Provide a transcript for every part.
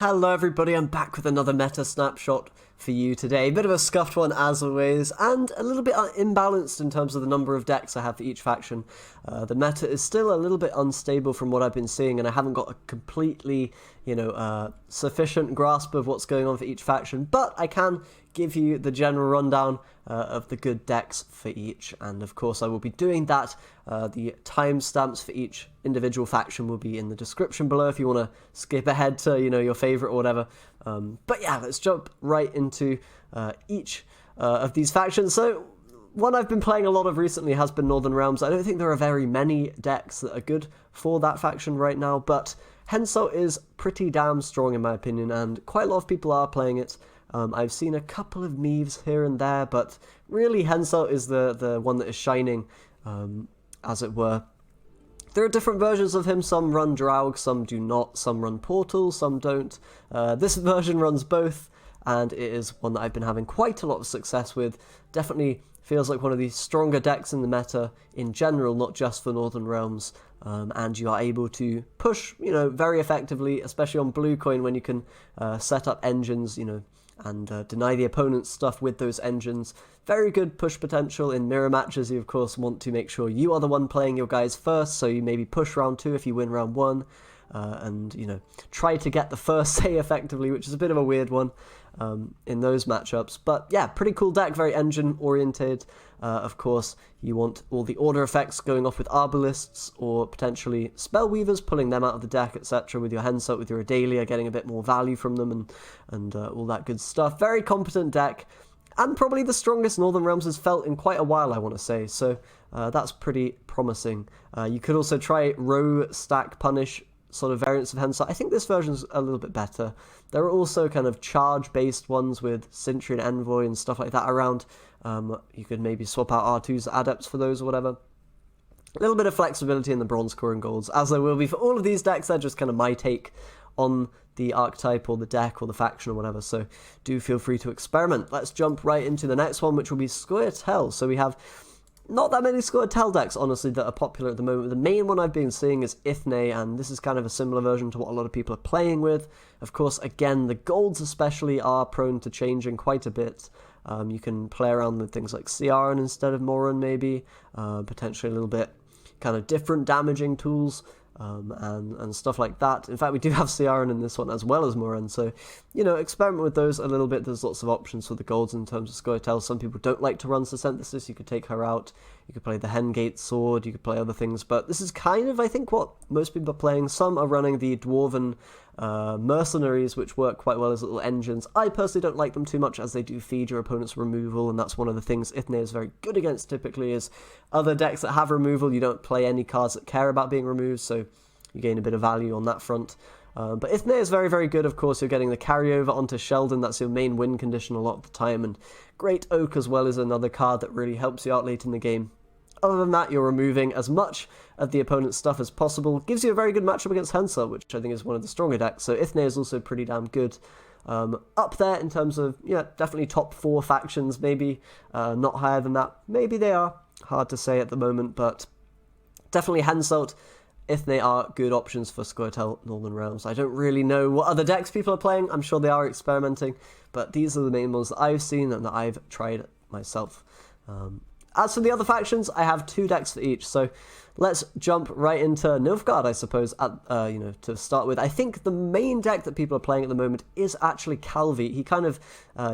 Hello everybody, I'm back with another meta snapshot for you today. A bit of a scuffed one as always, and a little bit imbalanced in terms of the number of decks I have for each faction. The meta is still a little bit unstable from what I've been seeing, and I haven't got a completely, sufficient grasp of what's going on for each faction, but I can give you the general rundown of the good decks for each, and of course I will be doing that. The timestamps for each individual faction will be in the description below if you want to skip ahead to, your favorite or whatever. But yeah, let's jump right into each of these factions. So one I've been playing a lot of recently has been Northern Realms. I don't think there are very many decks that are good for that faction right now, but Henselt is pretty damn strong in my opinion, and quite a lot of people are playing it. I've seen a couple of Meaves here and there, but really Henselt is the one that is shining, as it were. There are different versions of him. Some run Draug, some do not, some run Portal, some don't. This version runs both, and it is one that I've been having quite a lot of success with. Definitely feels like one of the stronger decks in the meta in general, not just for Northern Realms. And you are able to push, very effectively, especially on blue coin when you can set up engines, and deny the opponent's stuff with those engines. Very good push potential in mirror matches. You of course want to make sure you are the one playing your guys first, so you maybe push round 2 if you win round 1, and try to get the first say effectively, which is a bit of a weird one in those matchups. But yeah, pretty cool deck, very engine oriented. Of course, you want all the order effects going off with Arbalists or potentially Spellweavers, pulling them out of the deck, etc. with your Henselt, with your Adalia, getting a bit more value from them and all that good stuff. Very competent deck, and probably the strongest Northern Realms has felt in quite a while, I want to say. So that's pretty promising. You could also try row, stack, punish sort of variants of Henselt. I think this version's a little bit better. There are also kind of charge-based ones with Sentry and Envoy and stuff like that around. You could maybe swap out R2's Adepts for those or whatever. A little bit of flexibility in the Bronze Core and Golds, as there will be for all of these decks. They're just kind of my take on the archetype or the deck or the faction or whatever, so do feel free to experiment. Let's jump right into the next one, which will be Scoia'tel. So we have not that many Scoia'tel decks, honestly, that are popular at the moment. The main one I've been seeing is Ithne, and this is kind of a similar version to what a lot of people are playing with. Of course, again, the golds especially are prone to changing quite a bit. You can play around with things like Ciaran instead of Moran, maybe. Potentially a little bit kind of different damaging tools. And stuff like that. In fact, we do have Ciaran in this one as well as Moran, so, experiment with those a little bit. There's lots of options for the golds in terms of Scoia'tel. Some people don't like to run Synthesis. You could take her out. You could play the Hengate Sword. You could play other things, but this is kind of, I think, what most people are playing. Some are running the Dwarven mercenaries, which work quite well as little engines. I personally don't like them too much, as they do feed your opponent's removal, and that's one of the things Ithne is very good against typically, is other decks that have removal. You don't play any cards that care about being removed, so you gain a bit of value on that front. But Ithne is very, very good. Of course, you're getting the carryover onto Sheldon. That's your main win condition a lot of the time, and Great Oak as well is another card that really helps you out late in the game. Other than that, you're removing as much of the opponent's stuff as possible. Gives you a very good matchup against Henselt, which I think is one of the stronger decks. So Ithne is also pretty damn good. Up there in terms of, definitely top 4 factions, maybe. Not higher than that. Maybe they are. Hard to say at the moment, but definitely Henselt, Ithne are good options for Scoia'tel Northern Realms. I don't really know what other decks people are playing. I'm sure they are experimenting, but these are the main ones that I've seen and that I've tried myself. As for the other factions, I have 2 decks for each, so let's jump right into Nilfgaard, I suppose, to start with. I think the main deck that people are playing at the moment is actually Calvi. He kind of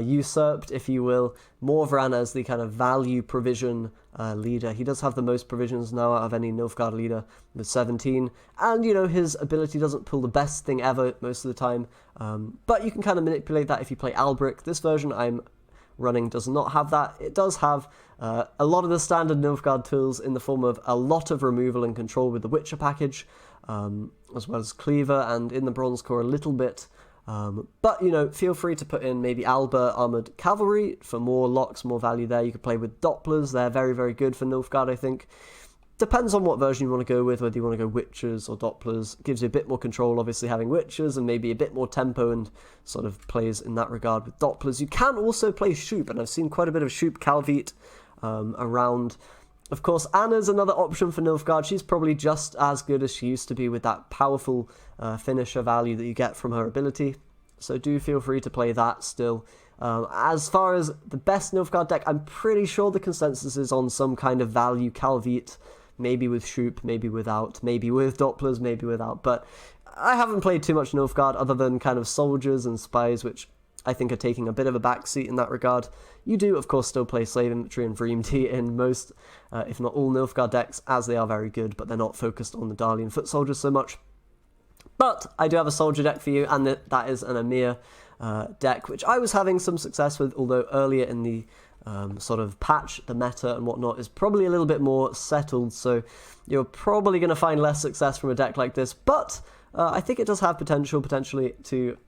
usurped, if you will, Morvran as the kind of value provision leader. He does have the most provisions now out of any Nilfgaard leader with 17, and, his ability doesn't pull the best thing ever most of the time, but you can kind of manipulate that if you play Albric. This version I'm running does not have that. It does have a lot of the standard Nilfgaard tools in the form of a lot of removal and control with the Witcher package, as well as Cleaver, and in the Bronze Core a little bit. But, feel free to put in maybe Alba Armoured Cavalry for more locks, more value there. You could play with Dopplers. They're very, very good for Nilfgaard, I think. Depends on what version you want to go with, whether you want to go Witchers or Dopplers. Gives you a bit more control, obviously, having Witchers, and maybe a bit more tempo and sort of plays in that regard with Dopplers. You can also play Shoop, and I've seen quite a bit of Shoop Calvite around. Of course, Anna's another option for Nilfgaard. She's probably just as good as she used to be with that powerful finisher value that you get from her ability. so do feel free to play that still. As far as the best Nilfgaard deck, I'm pretty sure the consensus is on some kind of value Calvite, maybe with Shoop, maybe without, maybe with Dopplers, maybe without, but I haven't played too much Nilfgaard other than kind of soldiers and spies, which I think are taking a bit of a backseat in that regard. You do, of course, still play Slave Infantry and Vreemd in most, if not all, Nilfgaard decks, as they are very good, but they're not focused on the Dalian foot soldiers so much. But I do have a soldier deck for you, and that is an Emir deck, which I was having some success with, although earlier in the sort of patch, the meta and whatnot is probably a little bit more settled, so you're probably going to find less success from a deck like this, but I think it does have potentially to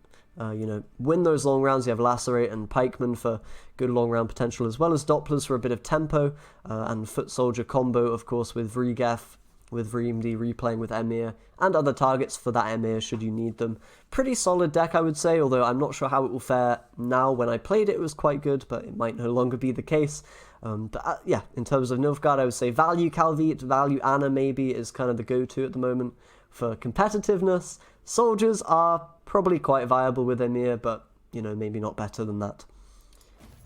win those long rounds. You have Lacerate and Pikeman for good long round potential, as well as Dopplers for a bit of tempo, and Foot Soldier combo, of course, with Vrigef, with Vreemd, replaying with Emir, and other targets for that Emir should you need them. Pretty solid deck, I would say, although I'm not sure how it will fare now. When I played it, it was quite good, but it might no longer be the case. Yeah, in terms of Nilfgaard, I would say value Calvite, value Anna maybe is kind of the go-to at the moment for competitiveness. Soldiers are probably quite viable with Emir, but, maybe not better than that.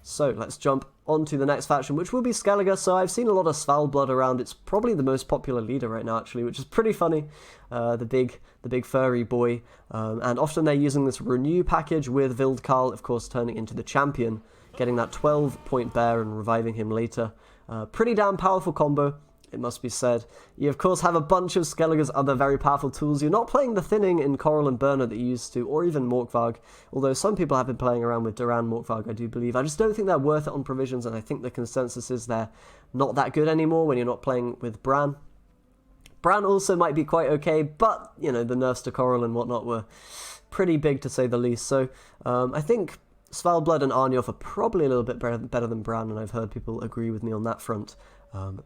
So let's jump on to the next faction, which will be Skellige. So I've seen a lot of Svalgod around. It's probably the most popular leader right now, actually, which is pretty funny. The big furry boy. And often they're using this Renew package with Vildkarl, of course, turning into the champion, getting that 12-point bear and reviving him later. Pretty damn powerful combo, it must be said. You, of course, have a bunch of Skellige's other very powerful tools. You're not playing the thinning in Coral and Burner that you used to, or even Morkvarg, although some people have been playing around with Duran Morkvarg, I do believe. I just don't think they're worth it on provisions, and I think the consensus is they're not that good anymore when you're not playing with Bran. Bran also might be quite okay, but, the nerfs to Coral and whatnot were pretty big, to say the least. So I think Svalblood and Arnioff are probably a little bit better than Bran, and I've heard people agree with me on that front.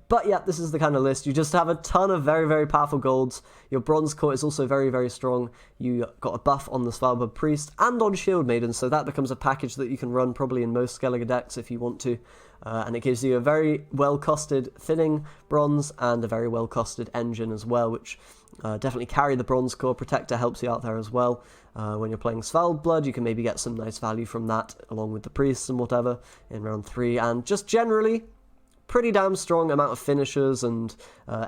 But yeah, this is the kind of list. You just have a ton of very, very powerful golds. Your Bronze Court is also very, very strong. You got a buff on the Svalbard Priest and on Shield Maiden, so that becomes a package that you can run probably in most Skellige decks if you want to. And it gives you a very well-costed thinning bronze and a very well-costed engine as well, which definitely carry the Bronze Core. Protector helps you out there as well. When you're playing Svalblood, you can maybe get some nice value from that, along with the Priests and whatever, in round 3. And just generally, pretty damn strong amount of finishers and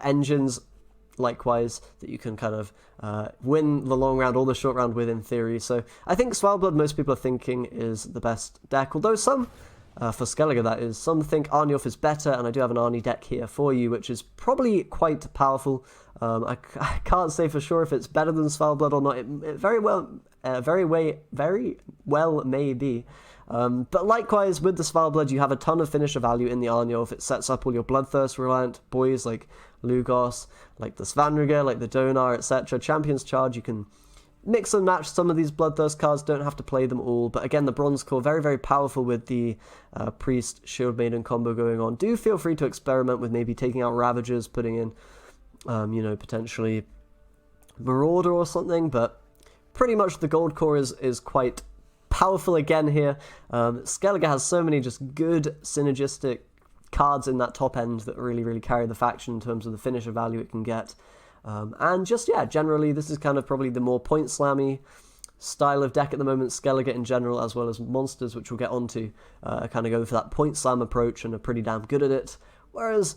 engines, likewise, that you can kind of win the long round or the short round with, in theory. So I think Svalblood, most people are thinking, is the best deck, although some, for Skellige that is, some think Arnioff is better, and I do have an Arnie deck here for you, which is probably quite powerful. I can't say for sure if it's better than Svalblood or not. It very well may be. But likewise, with the Svalblood, you have a ton of finisher value in the Arnioff. It sets up all your Bloodthirst-reliant boys like Lugos, like the Svanrige, like the Donar, etc. Champion's Charge, you can mix and match some of these Bloodthirst cards, don't have to play them all. But again, the Bronze Core, very, very powerful with the Priest Shield Maiden combo going on. Do feel free to experiment with maybe taking out Ravagers, putting in, potentially Marauder or something, but pretty much the Gold Core is quite powerful again here. Skellige has so many just good synergistic cards in that top end that really, really carry the faction in terms of the finisher value it can get. And just, yeah, generally this is kind of probably the more point slammy style of deck at the moment. Skellige in general, as well as monsters, which we'll get onto, kind of go for that point slam approach and are pretty damn good at it. Whereas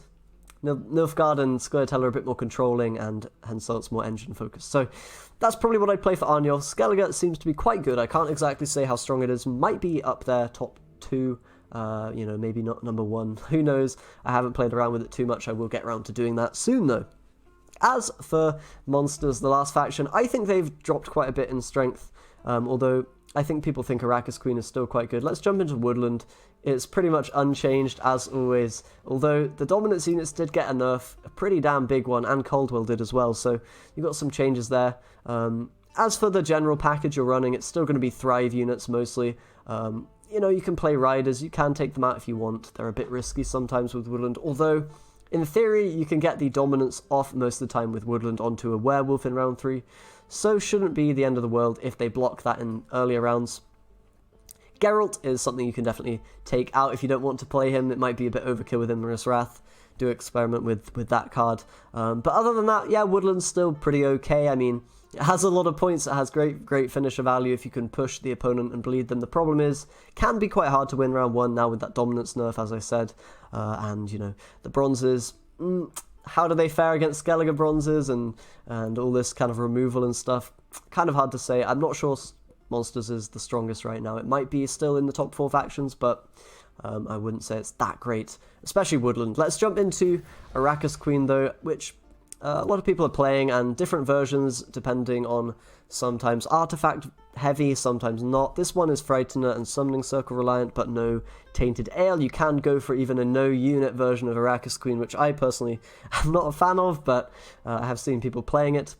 Nilfgaard and Scoia'tel are a bit more controlling, and hence so it's more engine focused. So that's probably what I'd play for Arnioff. Skellige seems to be quite good. I can't exactly say how strong it is. Might be up there, top 2, maybe not number 1. Who knows? I haven't played around with it too much. I will get around to doing that soon, though. As for monsters, the last faction, I think they've dropped quite a bit in strength, although I think people think Arrakis Queen is still quite good. Let's jump into Woodland. It's pretty much unchanged, as always, although the Dominance units did get a nerf, a pretty damn big one, and Caldwell did as well, so you've got some changes there. As for the general package you're running, it's still going to be Thrive units mostly. You can play Riders, you can take them out if you want. They're a bit risky sometimes with Woodland, although in theory you can get the Dominance off most of the time with Woodland onto a Werewolf in round 3, so shouldn't be the end of the world if they block that in earlier rounds. Geralt is something you can definitely take out if you don't want to play him. It might be a bit overkill with Imrus Wrath. Do experiment with that card. But other than that, yeah, Woodland's still pretty okay. I mean, It has a lot of points, it has great finisher value if you can push the opponent and bleed them. The problem is, can be quite hard to win round 1 now with that dominance nerf, as I said. And, you know, the bronzes, how do they fare against Skellige bronzes and all this kind of removal and stuff? Kind of hard to say. I'm not sure Monsters is the strongest right now. It might be still in the top 4 factions, but I wouldn't say it's that great, especially Woodland. Let's jump into Arrakis Queen, though, which a lot of people are playing, and different versions depending on sometimes artifact heavy, sometimes not. This one is Frightener and Summoning Circle reliant, but no Tainted Ale. You can go for even a no unit version of Arrakis Queen, which I personally am not a fan of, but I have seen people playing it.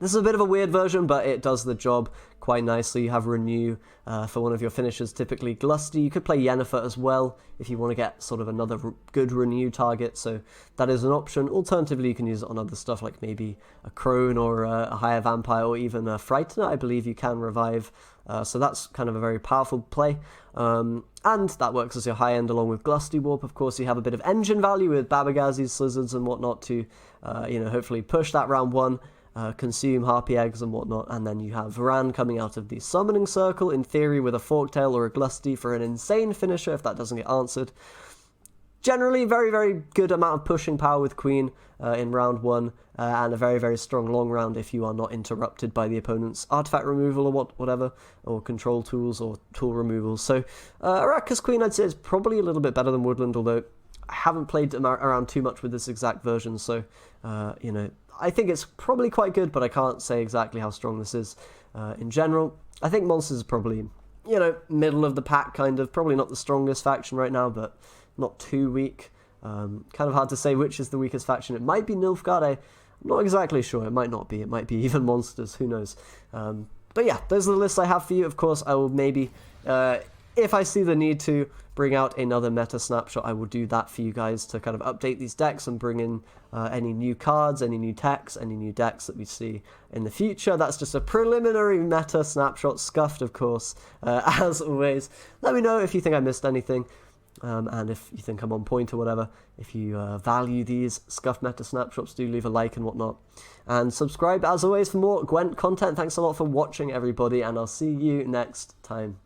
This is a bit of a weird version, but it does the job quite nicely. You have Renew for one of your finishers, typically Glusty. You could play Yennefer as well if you want to get sort of another good Renew target, so that is an option. Alternatively, you can use it on other stuff like maybe a Crone or a Higher Vampire or even a Frightener. I believe you can revive, so that's kind of a very powerful play. And that works as your high end along with Glusty Warp. Of course, you have a bit of engine value with Babagazis, Slizzards and whatnot to, hopefully push that round 1. Consume Harpy Eggs and whatnot, and then you have Varan coming out of the Summoning Circle, in theory with a Forktail or a Glusty for an insane finisher if that doesn't get answered. Generally, very, very good amount of pushing power with Queen in round 1, and a very, very strong long round if you are not interrupted by the opponent's artifact removal or whatever, or control tools or tool removals. So Arrakis Queen, I'd say, is probably a little bit better than Woodland, although I haven't played around too much with this exact version, so, I think it's probably quite good, but I can't say exactly how strong this is in general. I think Monsters is probably, middle of the pack, kind of. Probably not the strongest faction right now, but not too weak. Kind of hard to say which is the weakest faction. It might be Nilfgaard. I'm not exactly sure. It might not be. It might be even Monsters. Who knows? But yeah, those are the lists I have for you. Of course, I will maybe, if I see the need to bring out another meta snapshot, I will do that for you guys to kind of update these decks and bring in any new cards, any new techs, any new decks that we see in the future. That's just a preliminary meta snapshot, Scuffed, of course, as always. Let me know if you think I missed anything, and if you think I'm on point or whatever. If you value these Scuffed meta snapshots, do leave a like and whatnot. And subscribe, as always, for more Gwent content. Thanks a lot for watching, everybody, and I'll see you next time.